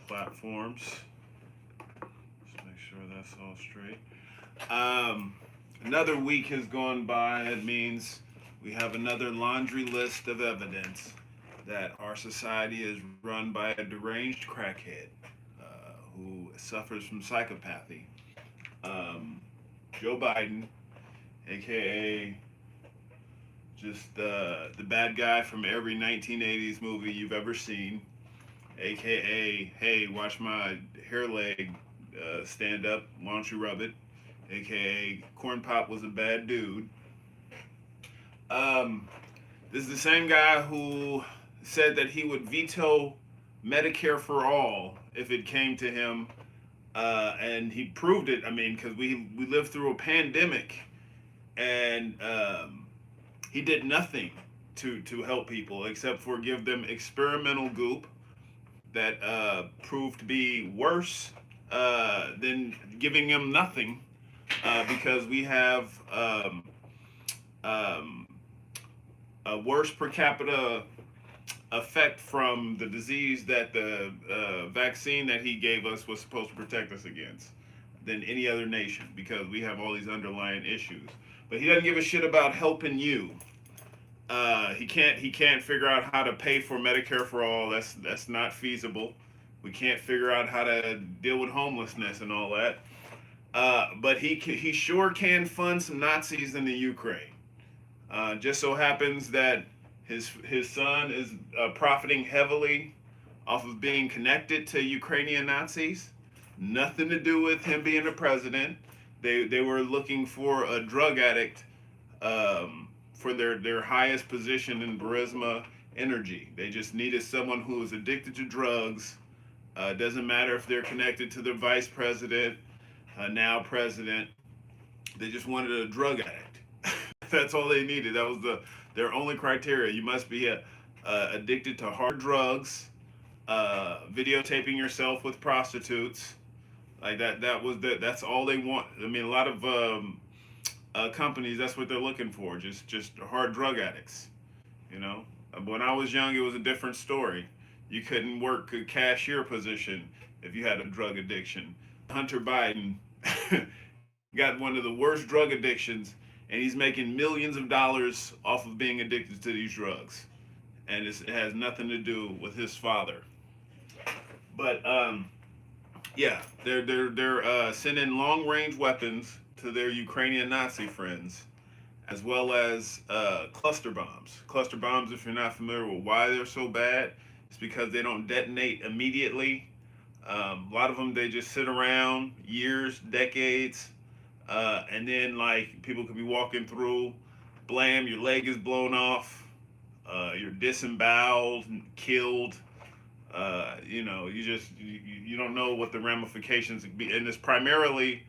platforms. Just make sure that's all straight. Another week has gone by. It means we have another laundry list of evidence that our society is run by a deranged crackhead who suffers from psychopathy. Um, Joe Biden, aka just the bad guy from every 1980s movie you've ever seen, aka hey, watch my hair leg stand up, why don't you rub it, aka Corn Pop was a bad dude. Um, this is the same guy who said that he would veto Medicare for all if it came to him, and he proved it. I mean, because we lived through a pandemic, and he did nothing to help people except for give them experimental goop that proved to be worse than giving them nothing, because we have um, a worse per capita effect from the disease that the vaccine that he gave us was supposed to protect us against than any other nation, because we have all these underlying issues. But he doesn't give a shit about helping you. He can't figure out how to pay for Medicare for all. That's not feasible. We can't figure out how to deal with homelessness and all that. But he sure can fund some Nazis in the Ukraine. Just so happens that his son is profiting heavily off of being connected to Ukrainian Nazis. Nothing to do with him being a president. They were looking for a drug addict for their highest position in Burisma Energy. They just needed someone who was addicted to drugs. Doesn't matter if they're connected to their vice president, now president. They just wanted a drug addict. That's all they needed. That was their only criteria. You must be addicted to hard drugs, videotaping yourself with prostitutes, like that. That's all they want. I mean, a lot of companies, that's what they're looking for. Just hard drug addicts. You know. When I was young, it was a different story. You couldn't work a cashier position if you had a drug addiction. Hunter Biden got one of the worst drug addictions, and he's making millions of dollars off of being addicted to these drugs, and it has nothing to do with his father. But yeah, they're sending long range weapons to their Ukrainian Nazi friends, as well as cluster bombs. Cluster bombs, if you're not familiar with why they're so bad, it's because they don't detonate immediately. A lot of them, they just sit around years, decades, and then like people could be walking through, blam, your leg is blown off, you're disemboweled, killed. You don't know what the ramifications would be, and it's primarily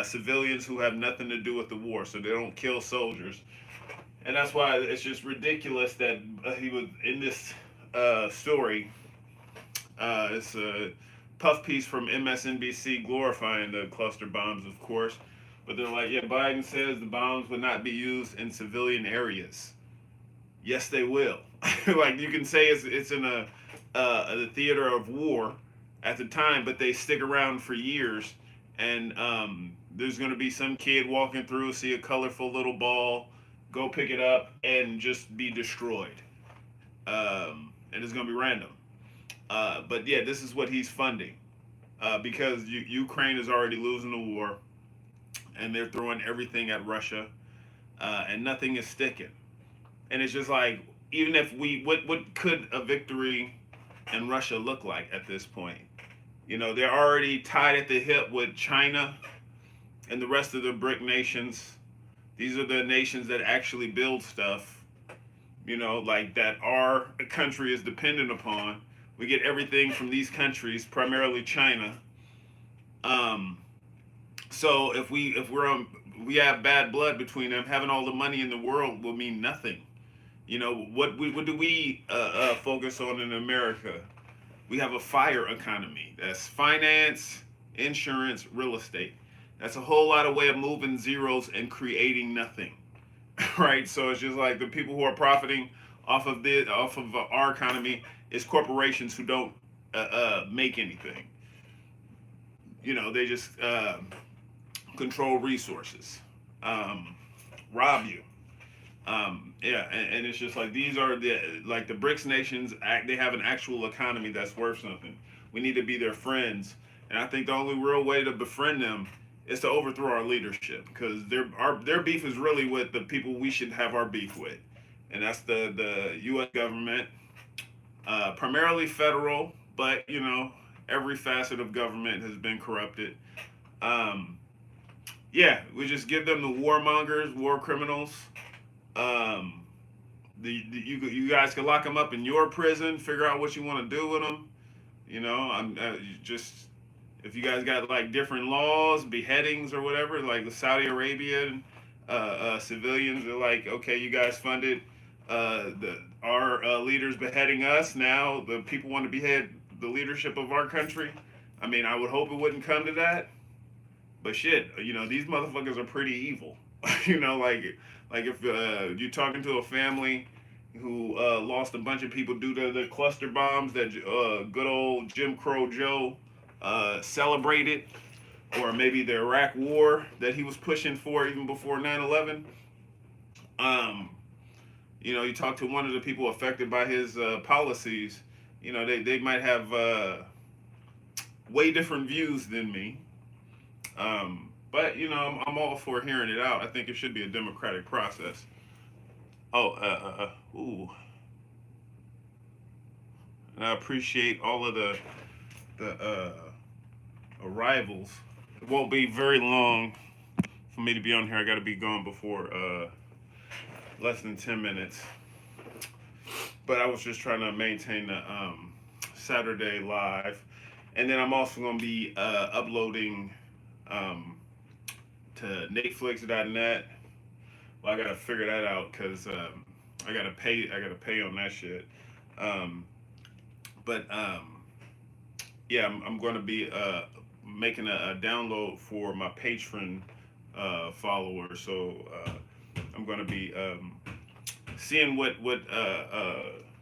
civilians who have nothing to do with the war, so they don't kill soldiers, and that's why it's just ridiculous that he was in this story. It's a puff piece from MSNBC glorifying the cluster bombs, of course, but they're like, yeah, Biden says the bombs would not be used in civilian areas. Yes, they will. Like you can say it's in the theater of war at the time, but they stick around for years. And there's going to be some kid walking through, see a colorful little ball, go pick it up, and just be destroyed. And it's going to be random. But yeah, this is what he's funding, because Ukraine is already losing the war, and they're throwing everything at Russia, and nothing is sticking. And it's just like, even if what could a victory in Russia look like at this point? You know, they're already tied at the hip with China and the rest of the BRIC nations. These are the nations that actually build stuff, you know, like that our country is dependent upon. We get everything from these countries, primarily China. Um, so we have bad blood between them, having all the money in the world will mean nothing. You know, what do we focus on in America? We have a fire economy. That's finance, insurance, real estate. That's a whole lot of way of moving zeros and creating nothing, right? So it's just like the people who are profiting off of our economy is corporations who don't make anything. They just control resources, um, rob you. Yeah, and it's just like these are the BRICS nations act. They have an actual economy that's worth something. We need to be their friends, and I think the only real way to befriend them is to overthrow our leadership because their beef is really with the people we should have our beef with, and that's the U.S. government, primarily federal, but every facet of government has been corrupted. Um, yeah, we just give them the warmongers, war criminals. Um, you guys can lock them up in your prison, figure out what you want to do with them. I'm just if you guys got like different laws, beheadings or whatever, like the Saudi Arabian civilians are like, okay, you guys funded our leaders beheading us. Now the people want to behead the leadership of our country. I mean, I would hope it wouldn't come to that, but shit, these motherfuckers are pretty evil. Like if you're talking to a family who lost a bunch of people due to the cluster bombs that good old Jim Crow Joe celebrated, or maybe the Iraq War that he was pushing for even before 9/11. Um, you talk to one of the people affected by his policies. They might have way different views than me. But I'm all for hearing it out. I think it should be a democratic process. Oh, ooh, and I appreciate all of the arrivals. It won't be very long for me to be on here. I got to be gone before less than 10 minutes. But I was just trying to maintain the Saturday live, and then I'm also going to be uploading um, to NatesVlogs.net. Well, I gotta figure that out because I gotta pay. I gotta pay on that shit. Um, but yeah, I'm going to be making a download for my patron followers. So I'm going to be seeing what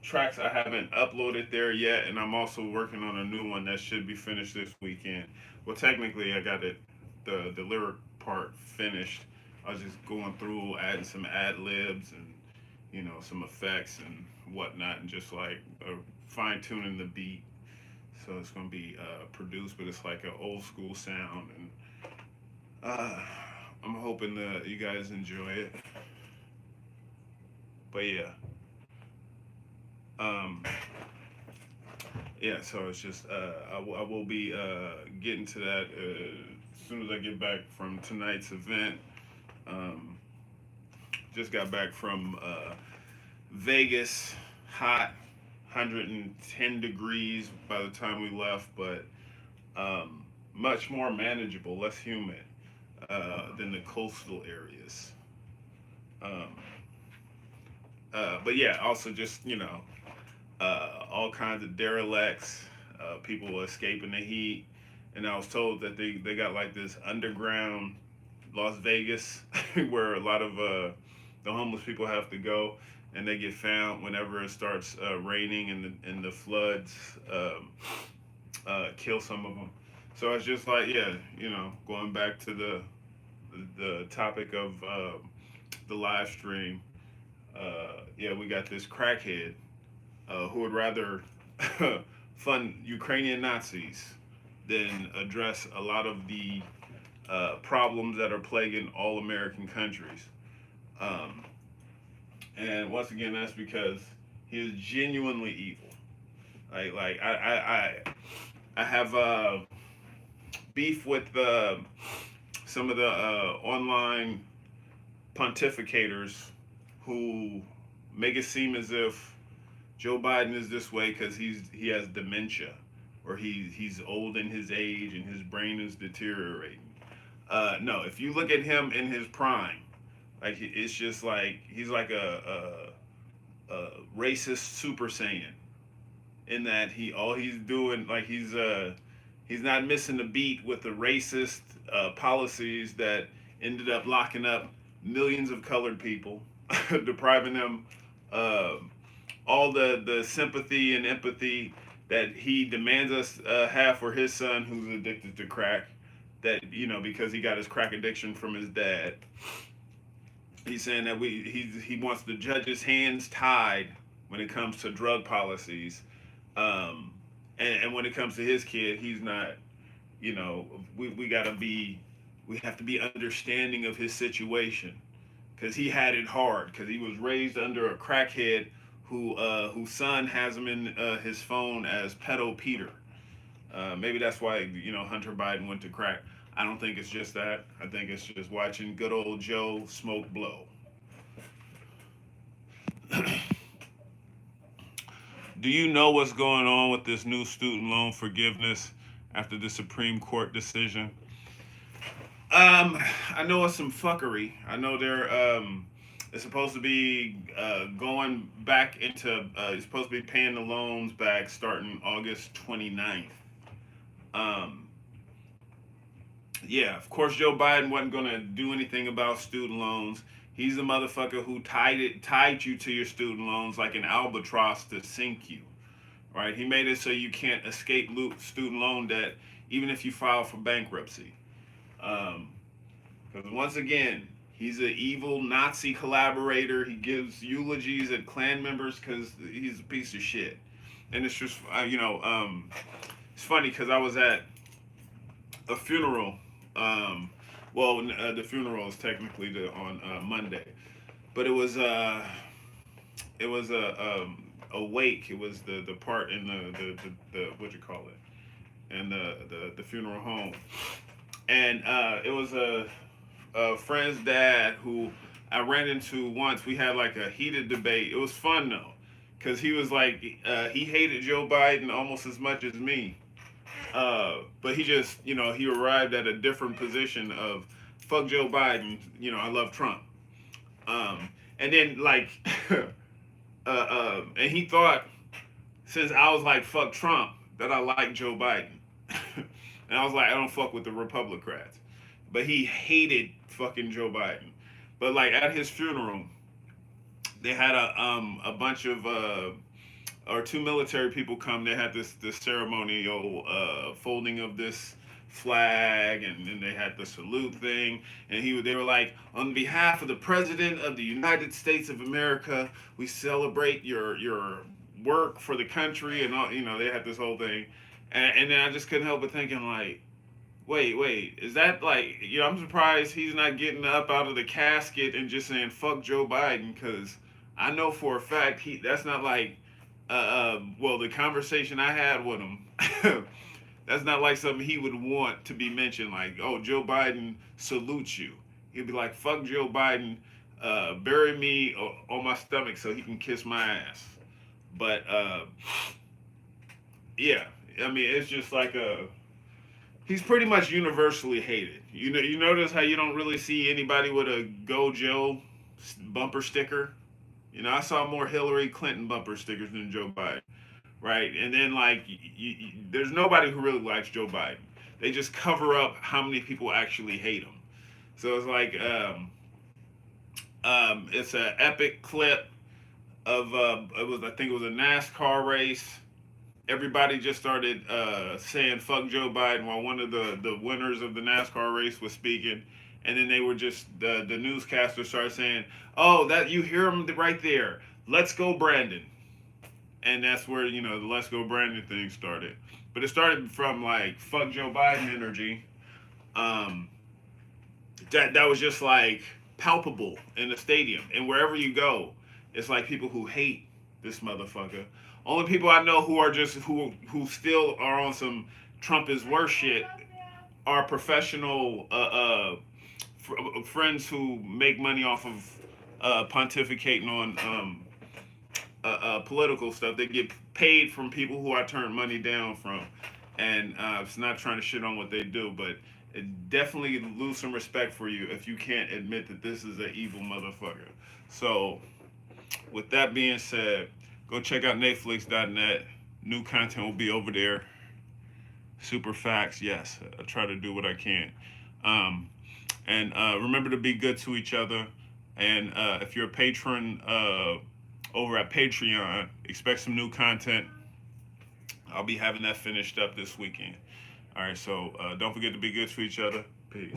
tracks I haven't uploaded there yet, and I'm also working on a new one that should be finished this weekend. Well, technically, I got the lyric part finished. I was just going through adding some ad libs and some effects and whatnot, and just like fine tuning the beat. So it's gonna be produced, but it's like an old school sound, and uh, I'm hoping that you guys enjoy it. But yeah, um, yeah. So it's just I will be getting to that as soon as I get back from tonight's event. Um, just got back from Vegas, hot, 110 degrees by the time we left, but much more manageable, less humid than the coastal areas. Um, but yeah, also just all kinds of derelicts, people escaping the heat, and I was told that they got like this underground Las Vegas where a lot of the homeless people have to go, and they get found whenever it starts raining and the floods kill some of them. So it's just like yeah, going back to the topic of the live stream. Yeah, we got this crackhead who would rather fund Ukrainian Nazis than address a lot of the problems that are plaguing all American countries. Um, and once again, that's because he is genuinely evil. Like I have beef with some of the online pontificators who make it seem as if Joe Biden is this way because he has dementia, or he's old in his age and his brain is deteriorating. No, if you look at him in his prime, like it's just like he's like a racist Super Saiyan in that all he's doing like he's not missing a beat with the racist policies that ended up locking up millions of colored people, depriving them uh, all the sympathy and empathy that he demands us have for his son who's addicted to crack. That because he got his crack addiction from his dad. He's saying that he wants the judge's hands tied when it comes to drug policies, um, and when it comes to his kid, he's not. We gotta be, we have to be understanding of his situation because he had it hard because he was raised under a crackhead whose son has him in his phone as pedo Peter. Maybe that's why Hunter Biden went to crack. I don't think it's just that. I think it's just watching good old Joe smoke blow. Do you know what's going on with this new student loan forgiveness after the Supreme Court decision? I know it's some fuckery. I know it's supposed to be going back into. It's supposed to be paying the loans back starting August 29th. Um, yeah, of course Joe Biden wasn't gonna do anything about student loans. He's the motherfucker who tied you to your student loans like an albatross to sink you. Right? He made it so you can't escape student loan debt even if you file for bankruptcy. Because once again, he's an evil Nazi collaborator. He gives eulogies at Klan members because he's a piece of shit. And it's just, it's funny because I was at a funeral. The funeral is technically on Monday, but it was a wake. It was the part in the what you call it, and the funeral home, and it was a friend's dad who I ran into once. We had like a heated debate. It was fun though, because he was like he hated Joe Biden almost as much as me. But he just, he arrived at a different position of fuck Joe Biden, I love Trump. And then like, and he thought since I was like fuck Trump that I like Joe Biden, and I was like I don't fuck with the Republicans, but he hated fucking Joe Biden. But like at his funeral, they had a bunch of or two military people come. They had this ceremonial folding of this flag, and then they had the salute thing. And they were like, on behalf of the President of the United States of America, we celebrate your work for the country, and all. They had this whole thing, and then I just couldn't help but thinking like, wait, is that like, I'm surprised he's not getting up out of the casket and just saying fuck Joe Biden, because I know for a fact that's not like the conversation I had with him, that's not like something he would want to be mentioned. Like, oh, Joe Biden salutes you. He'd be like, fuck Joe Biden, bury me on my stomach so he can kiss my ass. But yeah, I mean, it's just like he's pretty much universally hated. You notice how you don't really see anybody with a Go Joe bumper sticker. I saw more Hillary Clinton bumper stickers than Joe Biden, right? And then like, there's nobody who really likes Joe Biden. They just cover up how many people actually hate him. So it's like, it's an epic clip of I think it was a NASCAR race. Everybody just started saying "fuck Joe Biden" while one of the winners of the NASCAR race was speaking, and then they were just the newscaster started saying, "Oh, that you hear him right there. Let's go, Brandon." And that's where the "Let's go, Brandon" thing started. But it started from like "fuck Joe Biden" energy. Um, that was just like palpable in the stadium, and wherever you go, it's like people who hate this motherfucker. Only people I know who are just who still are on some Trump is worse shit are professional friends who make money off of pontificating on political stuff. They get paid from people who I turn money down from, and it's not trying to shit on what they do, but it definitely lose some respect for you if you can't admit that this is an evil motherfucker. So, with that being said, go check out NatesVlogs.net. New content will be over there. Super facts, yes. I try to do what I can. And remember to be good to each other. And if you're a patron over at Patreon, expect some new content I'll be having that finished up this weekend. All right, so don't forget to be good to each other. Peace.